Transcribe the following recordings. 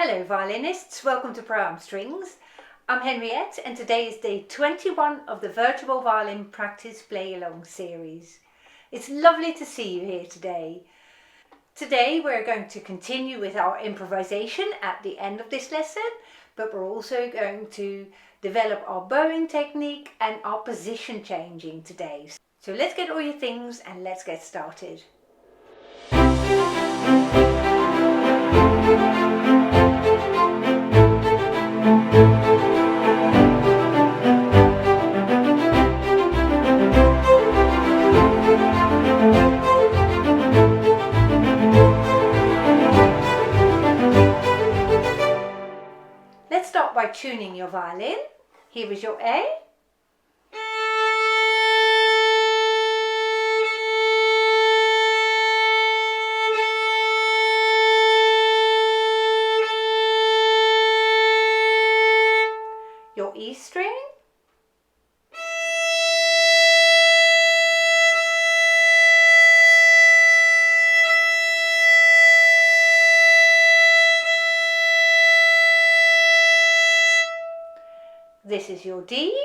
Hello violinists, welcome to Pro Arm Strings. I'm Henriette and today is day 21 of the Virtual Violin Practice Playalong series. It's lovely to see you here today. Today we're going to continue with our improvisation at the end of this lesson, but we're also going to develop our bowing technique and our position changing today. So let's get all your things and let's get started. Let's start by tuning your violin. Here is your A. Your E string. This is your D.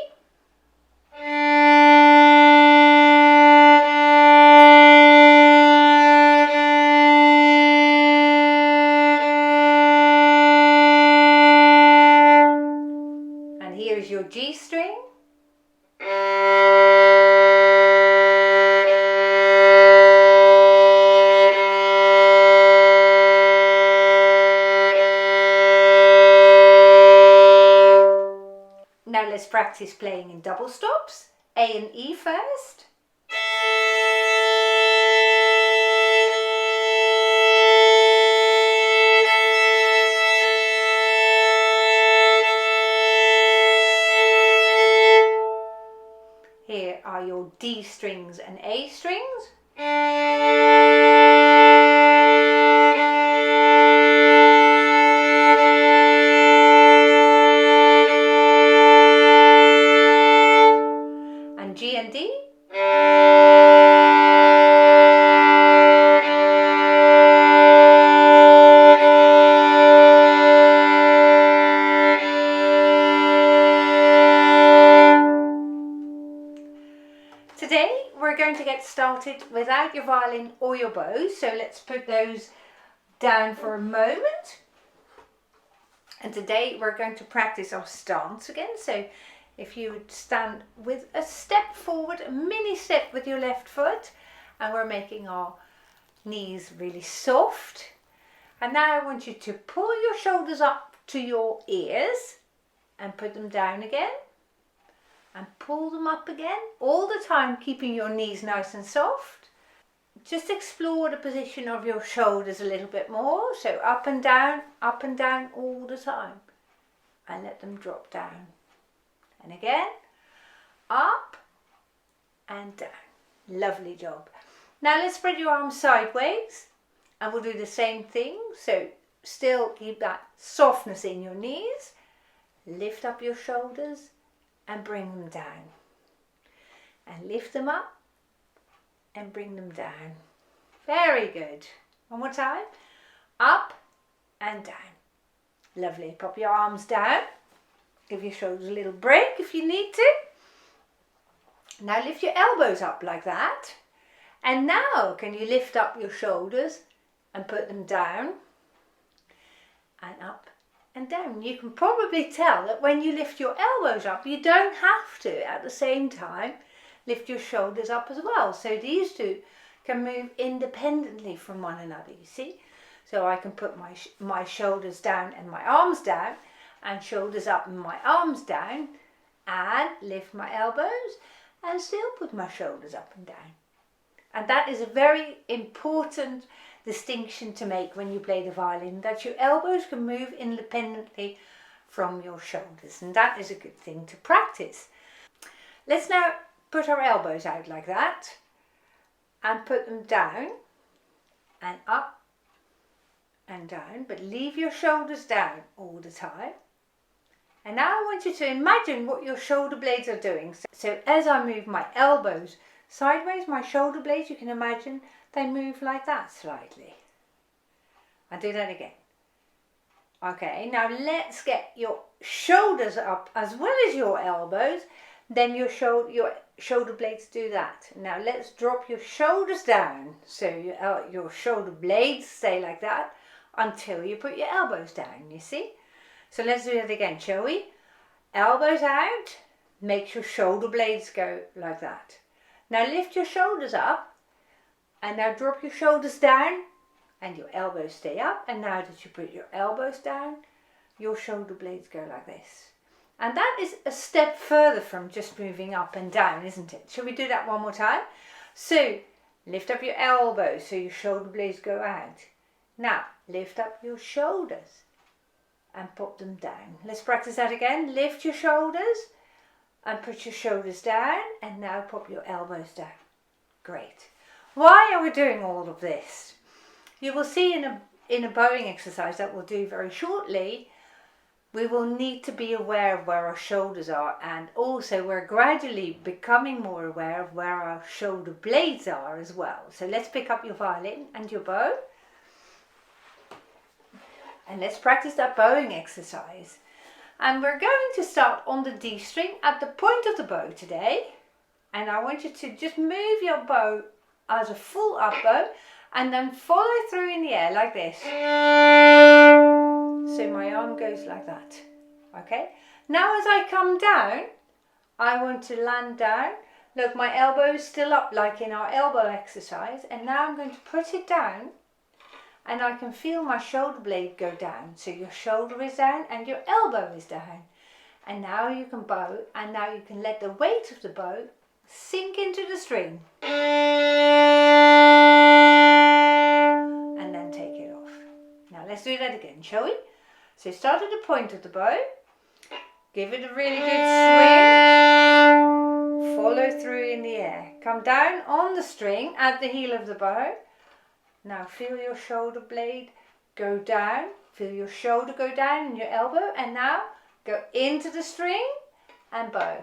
And here is your G string. Now let's practice playing in double stops. A and E first. Here are your D strings and A strings. G and D. Today we're going to get started without your violin or your bow, so let's put those down for a moment. And today we're going to practice our stance again, so if you would stand with a step forward, a mini step with your left foot, and we're making our knees really soft. And now I want you to pull your shoulders up to your ears and put them down again and pull them up again, all the time keeping your knees nice and soft. Just explore the position of your shoulders a little bit more, so up and down all the time, and let them drop down. And again, up and down. Lovely job. Now let's spread your arms sideways and we'll do the same thing. So still keep that softness in your knees. Lift up your shoulders and bring them down. And lift them up and bring them down. Very good. One more time. Up and down. Lovely. Pop your arms down. Give your shoulders a little break if you need to. Now lift your elbows up like that. And now can you lift up your shoulders and put them down and up and down. You can probably tell that when you lift your elbows up, you don't have to at the same time lift your shoulders up as well. So these two can move independently from one another, you see. So I can put my shoulders down and my arms down, and shoulders up and my arms down, and lift my elbows and still put my shoulders up and down. And that is a very important distinction to make when you play the violin, that your elbows can move independently from your shoulders, and that is a good thing to practice. Let's now put our elbows out like that and put them down and up and down, but leave your shoulders down all the time. And now I want you to imagine what your shoulder blades are doing. So as I move my elbows sideways, my shoulder blades, you can imagine they move like that slightly. I'll do that again. Okay, now let's get your shoulders up as well as your elbows. Then your shoulder blades do that. Now let's drop your shoulders down. So your shoulder blades stay like that until you put your elbows down, you see? So let's do that again, shall we? Elbows out, make your shoulder blades go like that. Now lift your shoulders up and now drop your shoulders down and your elbows stay up. And now that you put your elbows down, your shoulder blades go like this. And that is a step further from just moving up and down, isn't it? Shall we do that one more time? So lift up your elbows so your shoulder blades go out. Now lift up your shoulders and pop them down. Let's practice that again. Lift your shoulders and put your shoulders down, and now pop your elbows down. Great. Why are we doing all of this? You will see in a bowing exercise that we'll do very shortly, we will need to be aware of where our shoulders are, and also we're gradually becoming more aware of where our shoulder blades are as well. So let's pick up your violin and your bow and let's practice that bowing exercise. And we're going to start on the D string at the point of the bow today. And I want you to just move your bow as a full up bow and then follow through in the air like this. So my arm goes like that. Okay. Now as I come down, I want to land down. Look, my elbow is still up like in our elbow exercise. And now I'm going to put it down. And I can feel my shoulder blade go down. So your shoulder is down and your elbow is down. And now you can bow, and now you can let the weight of the bow sink into the string. And then take it off. Now let's do that again, shall we? So start at the point of the bow. Give it a really good swing. Follow through in the air. Come down on the string at the heel of the bow. Now feel your shoulder blade go down, feel your shoulder go down and your elbow, and now go into the string and bow.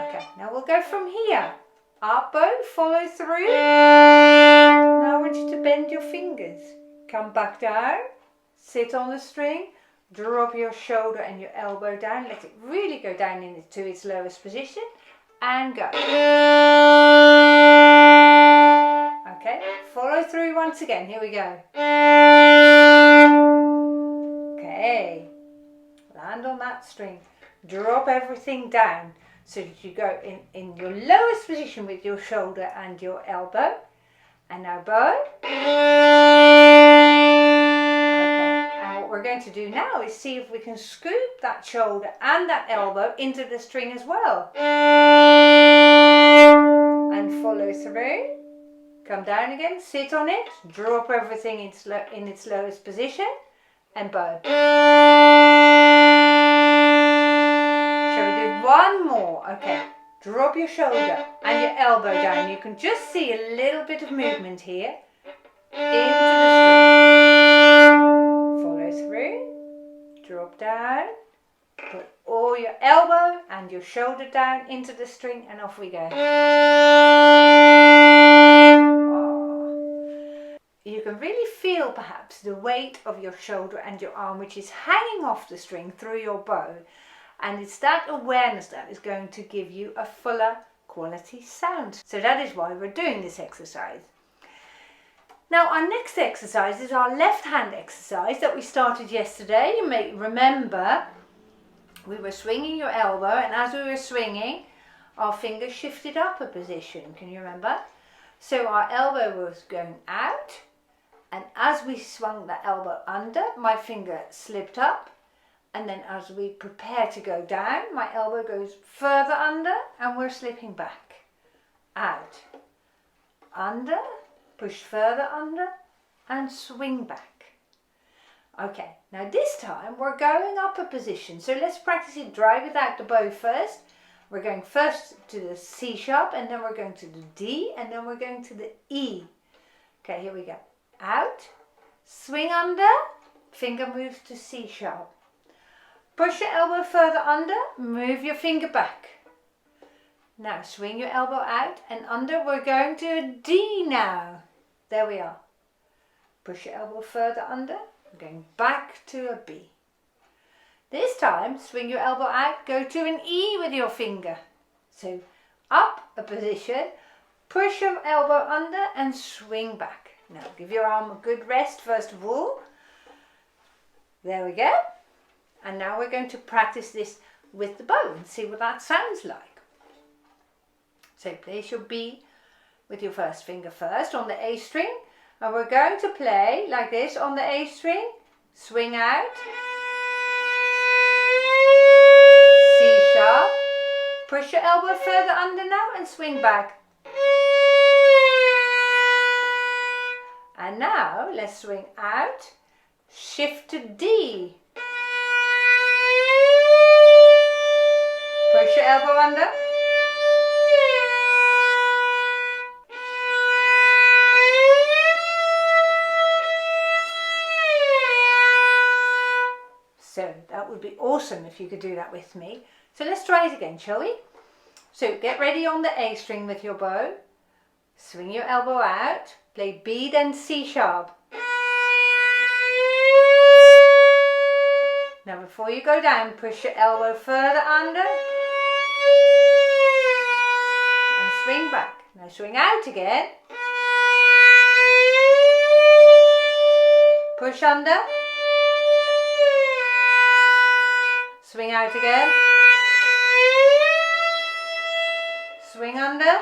Okay, now we'll go from here. Up bow, follow through. Now I want you to bend your fingers. Come back down, sit on the string, drop your shoulder and your elbow down, let it really go down into its lowest position, and go. Okay, follow through once again. Here we go. Okay, land on that string. Drop everything down so that you go in your lowest position with your shoulder and your elbow. And now bow. Okay, and what we're going to do now is see if we can scoop that shoulder and that elbow into the string as well. And follow through. Come down again, sit on it, drop everything in its lowest position, and bow. Shall we do one more? Okay, drop your shoulder and your elbow down. You can just see a little bit of movement here into the string. Follow through, drop down, put all your elbow and your shoulder down into the string, and off we go. You can really feel perhaps the weight of your shoulder and your arm, which is hanging off the string through your bow. And it's that awareness that is going to give you a fuller quality sound. So that is why we're doing this exercise. Now our next exercise is our left hand exercise that we started yesterday. You may remember we were swinging your elbow, and as we were swinging, our fingers shifted up a position. Can you remember? So our elbow was going out. And as we swung the elbow under, my finger slipped up. And then as we prepare to go down, my elbow goes further under and we're slipping back. Out. Under, push further under and swing back. Okay, now this time we're going up a position. So let's practice it dry without the bow first. We're going first to the C sharp, and then we're going to the D, and then we're going to the E. Okay, here we go. Out, swing under, finger moves to C sharp. Push your elbow further under, move your finger back. Now swing your elbow out and under. We're going to a D now. There we are. Push your elbow further under, going back to a B. This time, swing your elbow out, go to an E with your finger. So up a position, push your elbow under and swing back. Now give your arm a good rest first of all. There we go. And now we're going to practice this with the bow and see what that sounds like. So place your B with your first finger first on the A string. And we're going to play like this on the A string. Swing out. C sharp. Push your elbow further under now and swing back. And now let's swing out. Shift to D. Push your elbow under. So that would be awesome if you could do that with me. So let's try it again, shall we? So get ready on the A string with your bow. Swing your elbow out. Play B then C sharp. Now before you go down, push your elbow further under. And swing back. Now swing out again. Push under. Swing out again. Swing under.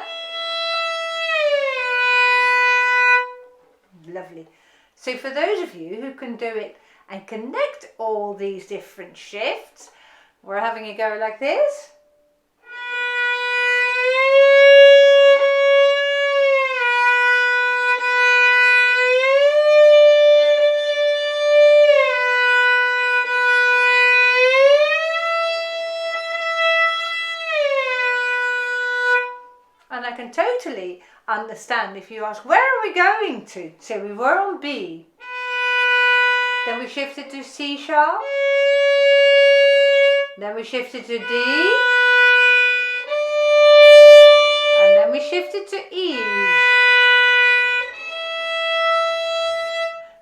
Lovely. So for those of you who can do it and connect all these different shifts, we're having a go like this. And I can totally understand if you ask, where are we going to? So we were on B. Then we shifted to C sharp. Then we shifted to D. And then we shifted to E.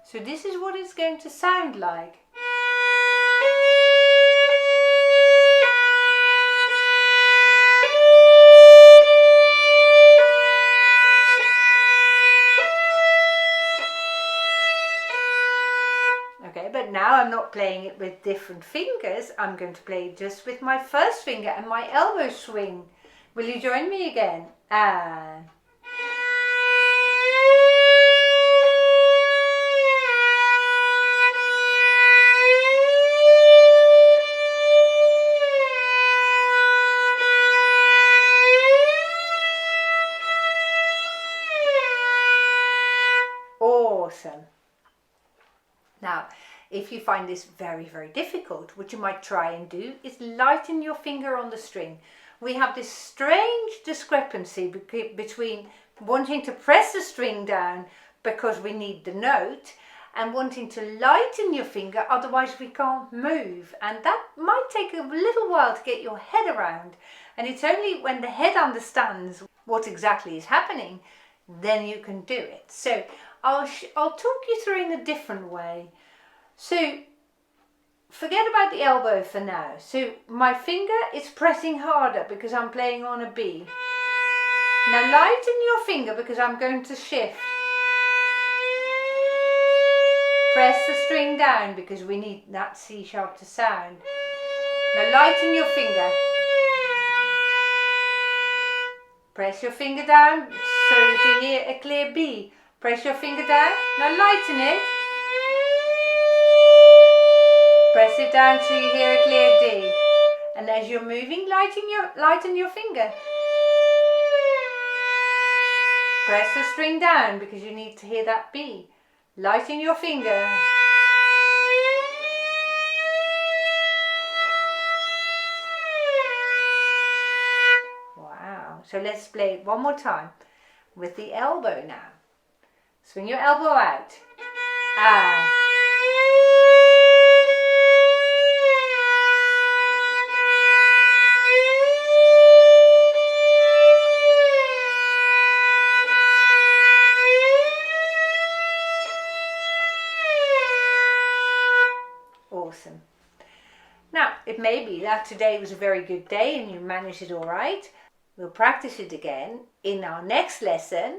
So this is what it's going to sound like. But now I'm not playing it with different fingers. I'm going to play just with my first finger and my elbow swing. Will you join me again? And awesome. Now, if you find this very, very difficult, what you might try and do is lighten your finger on the string. We have this strange discrepancy between wanting to press the string down because we need the note and wanting to lighten your finger, otherwise we can't move. And that might take a little while to get your head around. And it's only when the head understands what exactly is happening, then you can do it. So I'll talk you through in a different way. So forget about the elbow for now. So my finger is pressing harder because I'm playing on a B. Now lighten your finger because I'm going to shift. Press the string down because we need that C sharp to sound. Now lighten your finger. Press your finger down so that you hear a clear B. Press your finger down. Now lighten it. Press it down so you hear a clear D. And as you're moving, lighten your finger. Press the string down because you need to hear that B. Lighten your finger. Wow. So let's play it one more time with the elbow now. Swing your elbow out. And Now, it may be that today was a very good day and you managed it all right. We'll practice it again in our next lesson.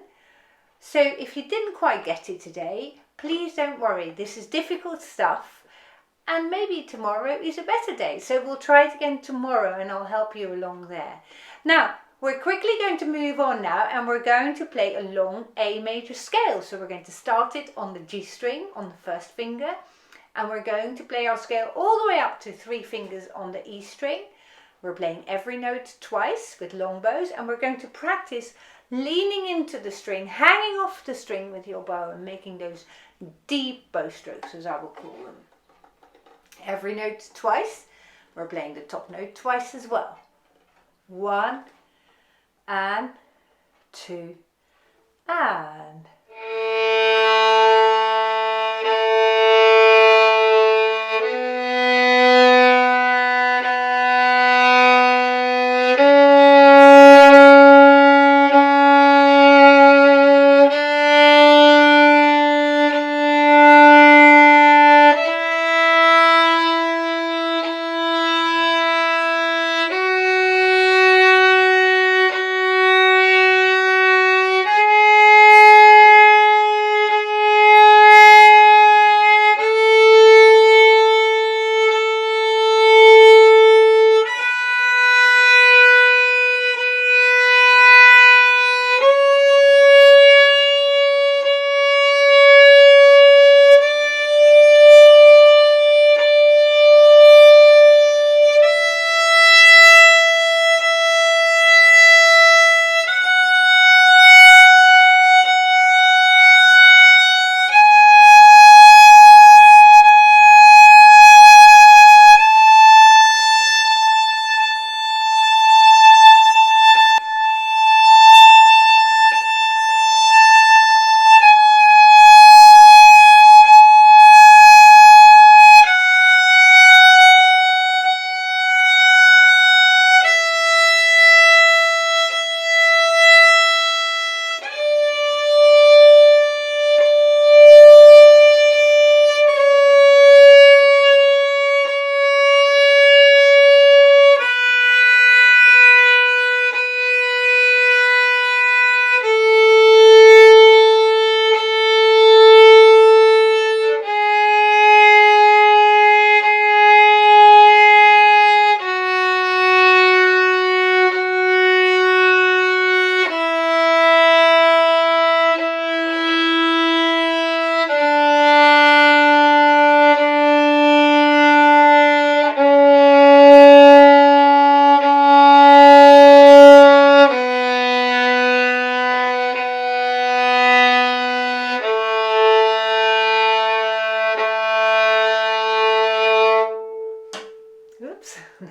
So if you didn't quite get it today, please don't worry. This is difficult stuff and maybe tomorrow is a better day. So we'll try it again tomorrow and I'll help you along there. Now, we're quickly going to move on now and we're going to play a long A major scale. So we're going to start it on the G string on the first finger and we're going to play our scale all the way up to 3 fingers on the E string. We're playing every note twice with long bows and we're going to practice leaning into the string, hanging off the string with your bow and making those deep bow strokes, as I will call them. Every note twice. We're playing the top note twice as well. 1 and 2 and.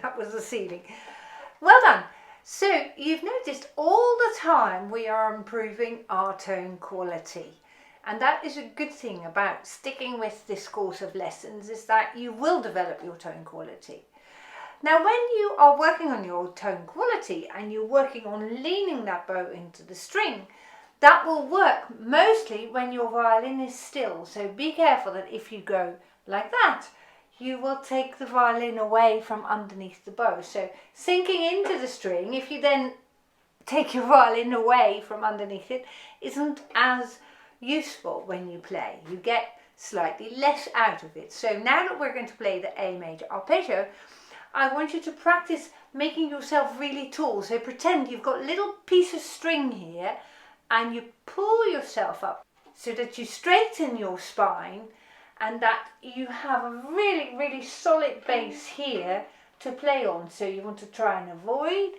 That was the ceiling. Well done. So you've noticed all the time we are improving our tone quality. And that is a good thing about sticking with this course of lessons, is that you will develop your tone quality. Now when you are working on your tone quality and you're working on leaning that bow into the string, that will work mostly when your violin is still. So be careful that if you go like that, you will take the violin away from underneath the bow. So sinking into the string, if you then take your violin away from underneath it, isn't as useful when you play. You get slightly less out of it. So now that we're going to play the A major arpeggio, I want you to practice making yourself really tall. So pretend you've got a little piece of string here and you pull yourself up so that you straighten your spine and that you have a really, really solid base here to play on. So you want to try and avoid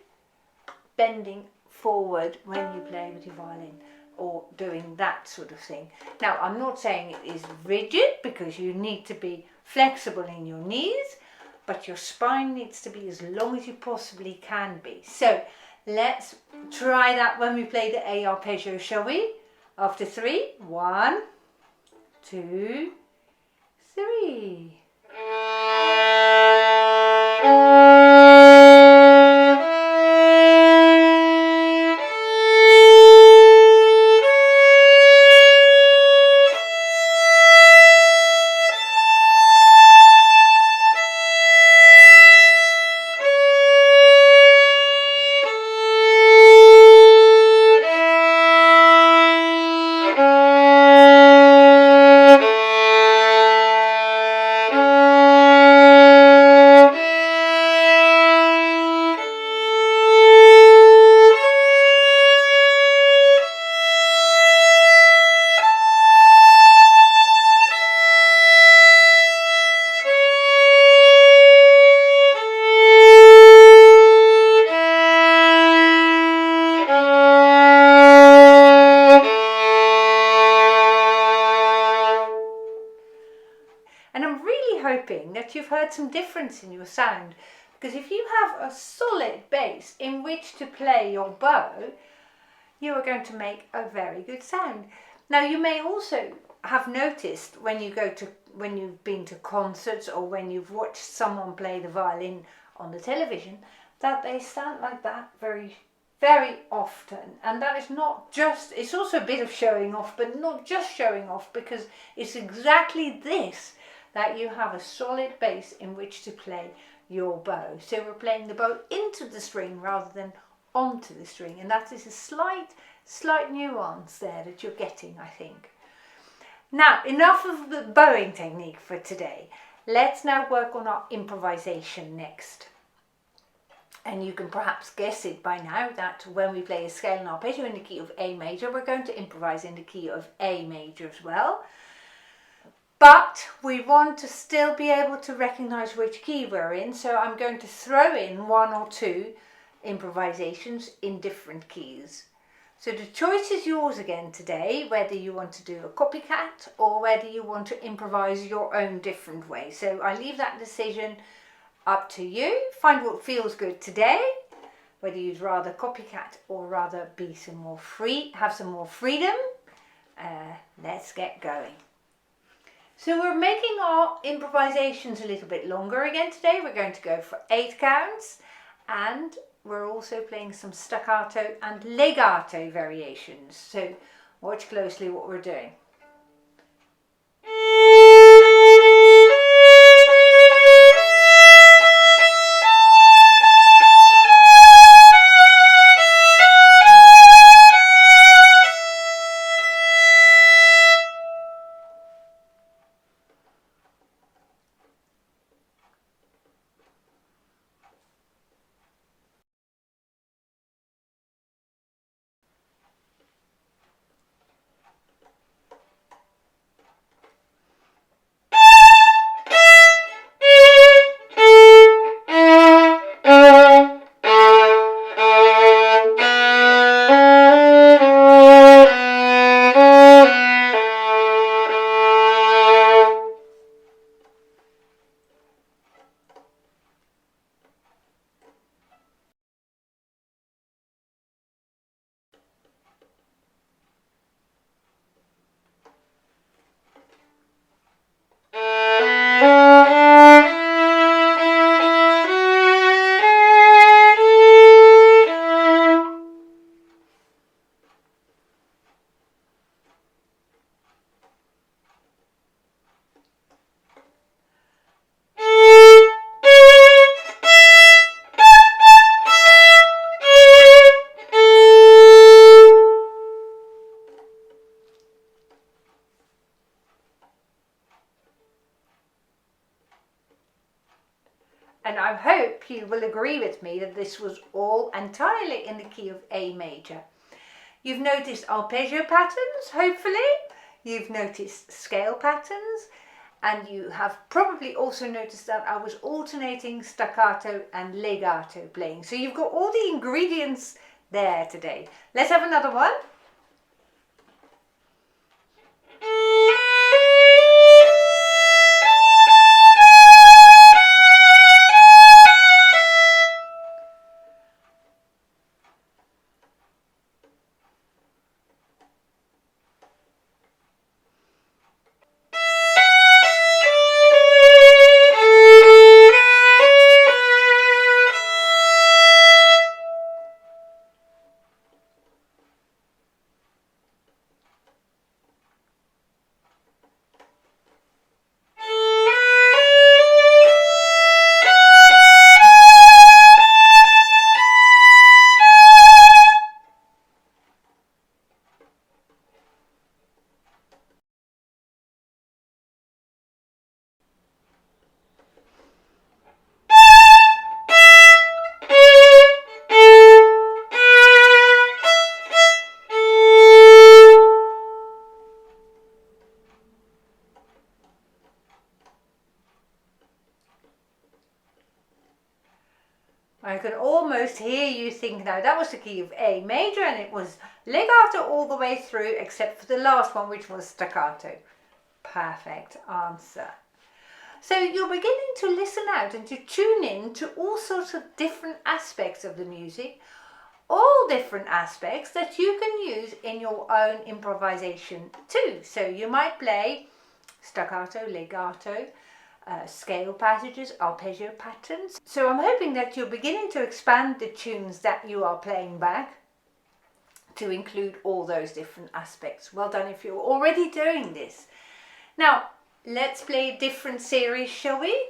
bending forward when you play with your violin or doing that sort of thing. Now, I'm not saying it is rigid because you need to be flexible in your knees, but your spine needs to be as long as you possibly can be. So let's try that when we play the A arpeggio, shall we? After 3, 1, 2, 3. hoping that you've heard some difference in your sound, because if you have a solid base in which to play your bow, you are going to make a very good sound. Now, you may also have noticed when you've been to concerts or when you've watched someone play the violin on the television, that they sound like that very, very often. And that is not just, it's also a bit of showing off, but not just showing off, because it's exactly this, that you have a solid base in which to play your bow. So we're playing the bow into the string rather than onto the string, and that is a slight nuance there that you're getting, I think. Now, enough of the bowing technique for today. Let's now work on our improvisation next. And you can perhaps guess it by now that when we play a scale and arpeggio in the key of A major, we're going to improvise in the key of A major as well. But we want to still be able to recognize which key we're in, so I'm going to throw in one or two improvisations in different keys. So the choice is yours again today, whether you want to do a copycat or whether you want to improvise your own different way. So I leave that decision up to you. Find what feels good today, whether you'd rather copycat or rather be some more free, have some more freedom. Let's get going. So we're making our improvisations a little bit longer again today. We're going to go for 8 counts, and we're also playing some staccato and legato variations. So watch closely what we're doing. And I hope you will agree with me that this was all entirely in the key of A major. You've noticed arpeggio patterns, hopefully. You've noticed scale patterns. And you have probably also noticed that I was alternating staccato and legato playing. So you've got all the ingredients there today. Let's have another one. I can almost hear you think now that was the key of A major and it was legato all the way through except for the last one, which was staccato. Perfect answer. So you're beginning to listen out and to tune in to all sorts of different aspects of the music, all different aspects that you can use in your own improvisation too. So you might play staccato, legato, scale passages, arpeggio patterns. So I'm hoping that you're beginning to expand the tunes that you are playing back to include all those different aspects. Well done if you're already doing this. Now, let's play a different series, shall we?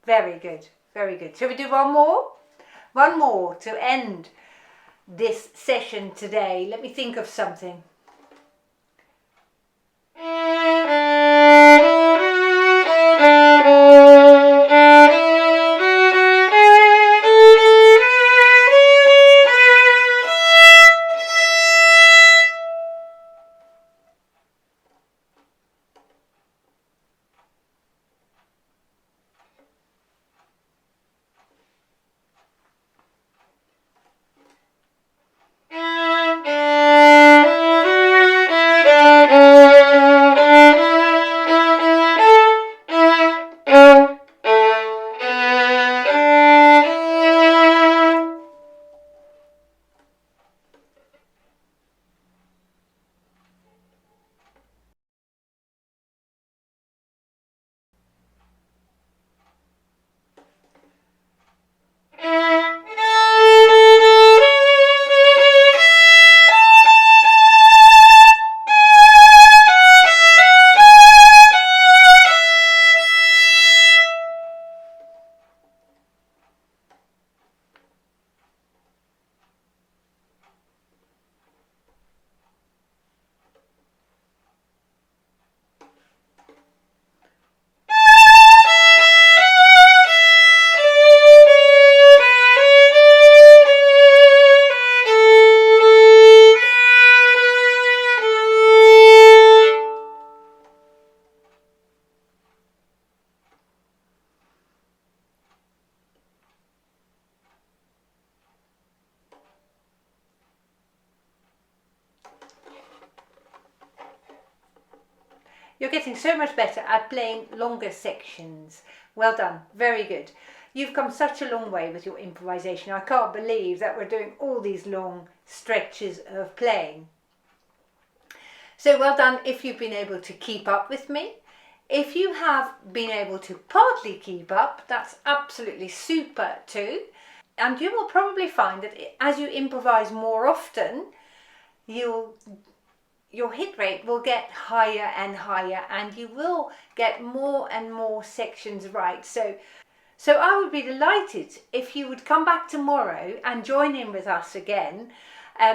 Very good, very good. Shall we do one more? One more to end this session today. Let me think of something. You're getting so much better at playing longer sections. Well done, very good. You've come such a long way with your improvisation. I can't believe that we're doing all these long stretches of playing. So well done if you've been able to keep up with me. If you have been able to partly keep up, that's absolutely super too. And you will probably find that as you improvise more often, you'll your hit rate will get higher and higher, and you will get more and more sections right. So I would be delighted if you would come back tomorrow and join in with us again,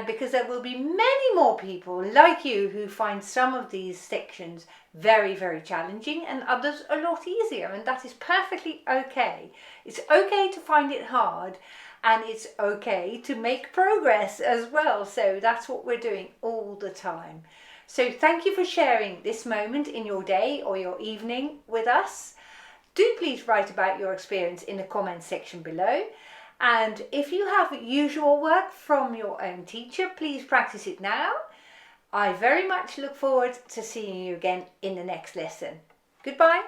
because there will be many more people like you who find some of these sections very, very challenging and others a lot easier, and that is perfectly okay. It's okay to find it hard, and it's okay to make progress as well. So that's what we're doing all the time. So thank you for sharing this moment in your day or your evening with us. Do please write about your experience in the comments section below. And if you have usual work from your own teacher, please practice it now. I very much look forward to seeing you again in the next lesson. Goodbye.